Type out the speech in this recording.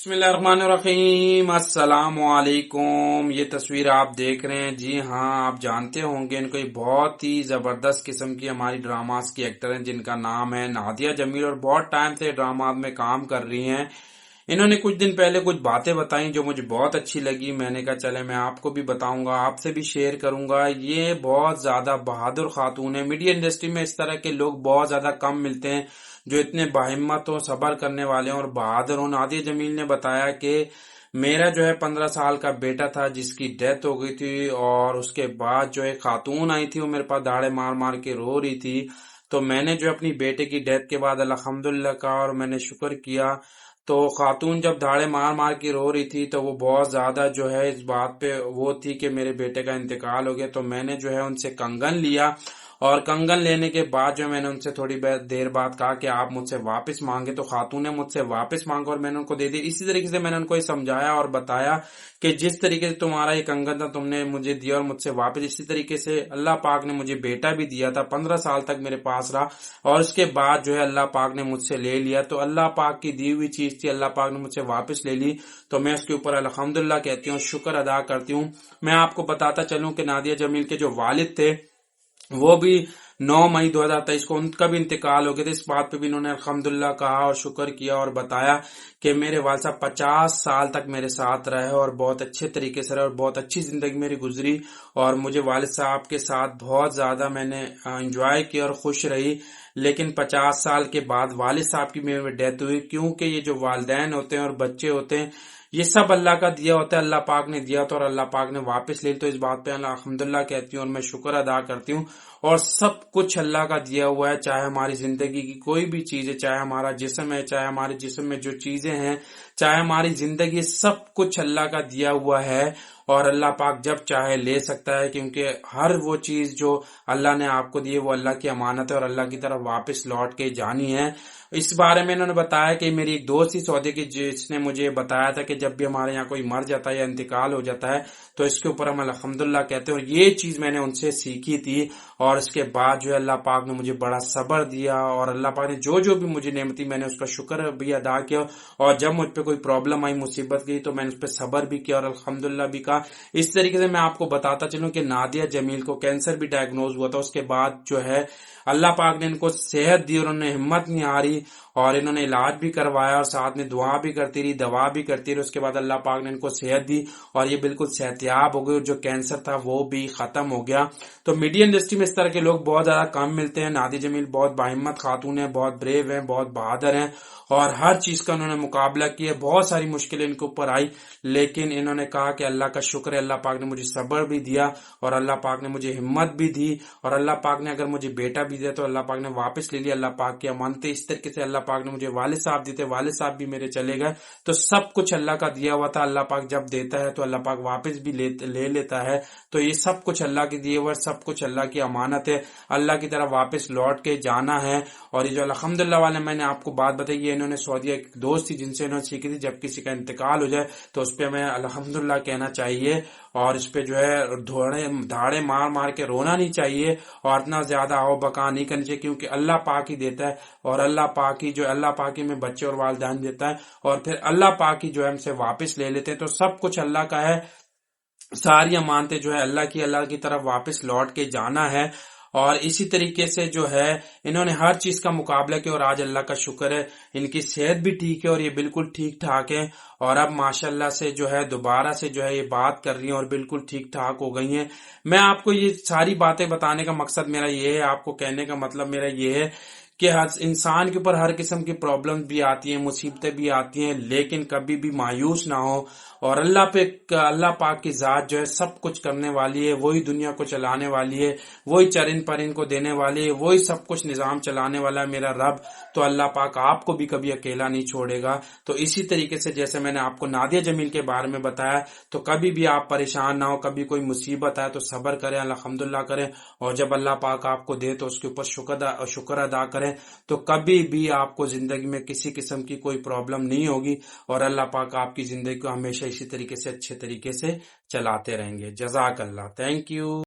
बिस्मिल्लाहिर्रहमानिर्रहीम। अस्सलाम वालेकुम। ये तस्वीर आप देख रहे हैं, जी हाँ, आप जानते होंगे इनको। ये बहुत ही जबरदस्त किस्म की हमारी ड्रामास की एक्टर हैं जिनका नाम है नादिया जमील, और बहुत टाइम से ड्रामा में काम कर रही हैं। इन्होंने कुछ दिन पहले कुछ बातें बताई जो मुझे बहुत अच्छी लगी। मैंने कहा चले मैं आपको भी बताऊंगा, आपसे भी शेयर करूंगा। ये बहुत ज्यादा बहादुर खातून है। मीडिया इंडस्ट्री में इस तरह के लोग बहुत ज्यादा कम मिलते हैं जो इतने बाहिम्मत हो, सबर करने वाले हों और बहादुर हों। नादिया जमील ने बताया कि मेरा जो है 15 साल का बेटा था जिसकी डेथ हो गई थी, और उसके बाद जो है खातून आई थी, वो मेरे पास दाड़े मार मार के रो रही थी। तो मैंने जो अपनी बेटे की डेथ के बाद अल्हम्दुलिल्लाह कहा और मैंने शुक्र किया। तो खातून जब दाड़े मार मार के रो रही थी तो वो बहुत ज्यादा जो है इस बात पे वो थी कि मेरे बेटे का इंतकाल हो गया। तो मैंने जो है उनसे कंगन लिया, और कंगन लेने के बाद जो मैंने उनसे थोड़ी देर बाद कहा कि आप मुझसे वापस मांगे। तो खातून ने मुझसे वापस मांगा और मैंने उनको दे दी। इसी तरीके से मैंने उनको ये समझाया और बताया कि जिस तरीके से तुम्हारा ये कंगन था तुमने मुझे दिया और मुझसे वापस, इसी तरीके से अल्लाह पाक ने मुझे बेटा भी दिया था, 15 साल तक मेरे पास रहा और उसके बाद जो है अल्लाह पाक ने मुझसे ले लिया। तो अल्लाह पाक की दी हुई चीज थी, अल्लाह पाक ने मुझसे वापस ले ली। तो मैं उसके ऊपर अल्हम्दुलिल्लाह कहती हूँ, शुक्र अदा करती हूँ। मैं आपको बताता चलूं कि नादिया जमील के जो वालिद थे वो भी 9 मई 2023 को उनका भी इंतकाल हो गया था। इस बात पे भी इन्होंने अल्हम्दुलिल्लाह कहा और शुक्र किया और बताया कि मेरे वालिद साहब 50 साल तक मेरे साथ रहे और बहुत अच्छे तरीके से रहे और बहुत अच्छी जिंदगी मेरी गुजरी, और मुझे वालिद साहब के साथ बहुत ज्यादा मैंने एंजॉय किया और खुश रही। लेकिन 50 साल के बाद वालिद साहब की मेरी डेथ हुई, क्योंकि ये जो वालिदैन होते हैं और बच्चे होते हैं ये सब अल्लाह का दिया होता है। अल्लाह पाक ने दिया था और अल्लाह पाक ने वापस ले। तो इस बात पे अल्हम्दुलिल्लाह कहती हूँ और मैं शुक्र अदा करती हूँ। और सब कुछ अल्लाह का दिया हुआ है, चाहे हमारी जिंदगी की कोई भी चीज है, चाहे हमारा जिस्म है, चाहे हमारे जिस्म में जो चीजें हैं, चाहे हमारी जिंदगी, सब कुछ अल्लाह का दिया हुआ है। और अल्लाह पाक जब चाहे ले सकता है, क्योंकि हर वो चीज जो अल्लाह ने आपको दी है वो अल्लाह की अमानत है और अल्लाह की तरफ वापस लौट के जानी है। इस बारे में इन्होंने बताया कि मेरी एक दोस्त ही सऊदी की, जिसने मुझे बताया था कि जब भी हमारे यहाँ कोई मर जाता है या इंतकाल हो जाता है तो इसके ऊपर हम अल्हम्दुलिल्लाह कहते हैं, और ये चीज मैंने उनसे सीखी थी। और इसके बाद जो है अल्लाह पाक ने मुझे बड़ा सब्र दिया और अल्लाह पाक ने जो जो भी मुझे नेमती मैंने उसका शुक्र भी अदा किया। और जब मुझ पे कोई प्रॉब्लम आई, मुसीबत गई, तो मैंने उस पर सब्र भी किया और अल्हम्दुलिल्लाह भी कहा। इस तरीके से मैं आपको बताता चलूं कि नादिया जमील को कैंसर भी डायग्नोज हुआ था। उसके बाद जो है अल्लाह पाक ने इनको सेहत दी और उन्होंने हिम्मत नहीं हारी और इन्होंने इलाज भी करवाया और साथ में दुआ भी करती रही, दवा भी करती रही। उसके बाद अल्लाह पाक ने इनको सेहत दी और ये बिल्कुल सेहतयाब हो गए, जो कैंसर था वो भी खत्म हो गया। तो मीडिया इंडस्ट्री में इस तरह के लोग बहुत ज्यादा कम मिलते हैं। नादिया जमील बहुत बाहिम्मत खातून है, बहुत ब्रेव है, बहुत बहादुर हैं और हर चीज का उन्होंने मुकाबला किया। बहुत सारी मुश्किलें इनके ऊपर आई, लेकिन इन्होंने कहा कि अल्लाह का शुक्र है, अल्लाह पाक ने मुझे सब्र भी दिया और अल्लाह पाक ने मुझे हिम्मत भी दी, और अल्लाह पाक ने अगर मुझे बेटा भी दिया तो अल्लाह पाक ने वापस ले लिया। अल्लाह पाक की अमानत। इस तरीके से अल्लाह पाक ने मुझे वालिद साहब दिए थे, वालिद साहब भी मेरे चले गए। तो सब कुछ अल्लाह का दिया हुआ था। अल्लाह पाक जब देता है तो अल्लाह पाक वापस भी ले लेता है। तो ये सब कुछ अल्लाह के दिए हुए, सब कुछ अल्लाह की अमानत है। अल्लाह की तरफ वापस लौट के जाना है। और ये जो अल्हम्दुलिल्लाह वाले मैंने आपको बात बताई, ये इन्होंने सऊदीया एक दोस्त थी जिनसे इन्होंने सीखी थी, जब किसी का इंतकाल हो जाए तो उस पर हमें अल्हम्दुलिल्लाह कहना चाहिए और इस पे जो है धाड़े मार मार के रोना नहीं चाहिए और इतना ज्यादा आओ बका नहीं करनी चाहिए, क्योंकि अल्लाह पाक ही देता है और अल्लाह पाक ही जो अल्लाह पाक ही में बच्चे और वालिदैन देता है और फिर अल्लाह पाक ही जो है हमसे वापस ले लेते हैं। तो सब कुछ अल्लाह का है, सारी अमानतें जो है अल्लाह की तरफ वापस लौट के जाना है। और इसी तरीके से जो है इन्होंने हर चीज का मुकाबला किया और आज अल्लाह का शुक्र है इनकी सेहत भी ठीक है और ये बिल्कुल ठीक ठाक है। और अब माशाल्लाह से जो है दोबारा से जो है ये बात कर रही हैं और बिल्कुल ठीक ठाक हो गई हैं। मैं आपको ये सारी बातें बताने का मकसद मेरा ये है, आपको कहने का मतलब मेरा ये है कि हर इंसान के ऊपर हर किस्म की प्रॉब्लम भी आती हैं, मुसीबतें भी आती हैं, लेकिन कभी भी मायूस ना हो। और अल्लाह पाक की जात जो है सब कुछ करने वाली है, वही दुनिया को चलाने वाली है, वही चरिन परिन को देने वाली है, वही सब कुछ निजाम चलाने वाला है मेरा रब। तो अल्लाह पाक आपको भी कभी अकेला नहीं छोड़ेगा। तो इसी तरीके से जैसे मैंने आपको नादिया जमील के बारे में बताया, तो कभी भी आप परेशान ना हो, कभी कोई मुसीबत आए तो सब्र करें, अल्हम्दुलिल्लाह करें, और जब अल्लाह पाक आपको दे तो उसके ऊपर शुक्र अदा करें। तो कभी भी आपको जिंदगी में किसी किस्म की कोई प्रॉब्लम नहीं होगी और अल्लाह पाक आपकी जिंदगी को हमेशा इसी तरीके से अच्छे तरीके से चलाते रहेंगे। जज़ाक अल्लाह। Thank you.